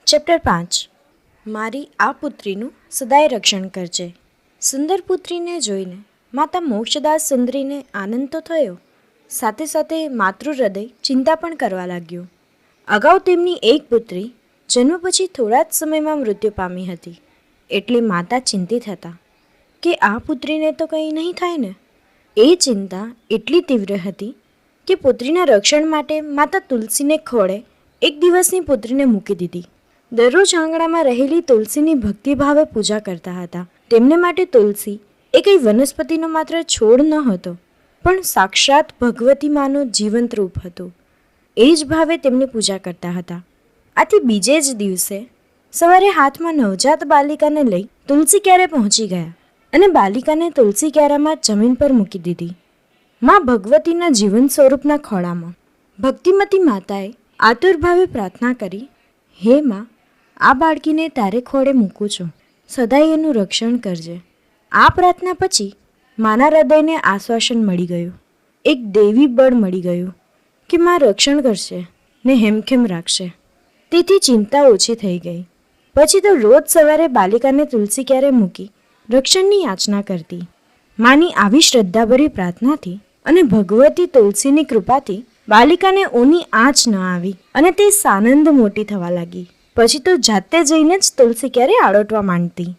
Chapter 5 મારી આ પુત્રીનું સદાય રક્ષણ કરજે. સુંદર પુત્રીને જોઈને માતા મોક્ષદાસ સુંદરીને આનંદ તો થયો, સાથે સાથે માતૃ હૃદય ચિંતા પણ કરવા લાગ્યું. અગાઉ તેમની એક પુત્રી જન્મ પછી થોડા જ સમયમાં મૃત્યુ પામી હતી, એટલે માતા ચિંતિત હતા કે આ પુત્રીને તો કંઈ નહીં થાય ને. એ ચિંતા એટલી તીવ્ર હતી કે પુત્રીના રક્ષણ માટે માતા તુલસીને ખોળે એક દિવસની પુત્રીને મૂકી દીધી. દરરોજ આંગણામાં રહેલી તુલસીની ભક્તિભાવે પૂજા કરતા હતા. તેમને માટે તુલસી એ કંઈ વનસ્પતિનો માત્ર છોડ ન હતો, પણ સાક્ષાત ભગવતી માનો જીવંત રૂપ હતું. એ જ ભાવે તેમની પૂજા કરતા હતા. આથી બીજે જ દિવસે સવારે હાથમાં નવજાત બાલિકાને લઈ તુલસી ક્યારે પહોંચી ગયા અને બાલિકાને તુલસી ક્યારામાં જમીન પર મૂકી દીધી. મા ભગવતીના જીવન સ્વરૂપના ખોળામાં ભક્તિમતી માતાએ આતુર ભાવે પ્રાર્થના કરી, હે મા, આ બાળકીને તારે ખોળે મૂકું છું, સદાય એનું રક્ષણ કરજે. આ પ્રાર્થના પછી માના હૃદયને આશ્વાસન મળી ગયું, એક દૈવી બળ મળી ગયું કે મા રક્ષણ કરશે ને હેમખેમ રાખશે. તેથી ચિંતા ઓછી થઈ ગઈ. પછી તો રોજ સવારે બાલિકાને તુલસી ક્યારે મૂકી રક્ષણની યાચના કરતી. માની આવી શ્રદ્ધાભરી પ્રાર્થનાથી અને ભગવતી તુલસીની કૃપાથી બાલિકાને ઓની આંચ ન આવી અને તે સાનંદ મોટી થવા લાગી. પછી તો જાતે જઈને જ તુલસી ક્યારે આળોટવા માંડતી.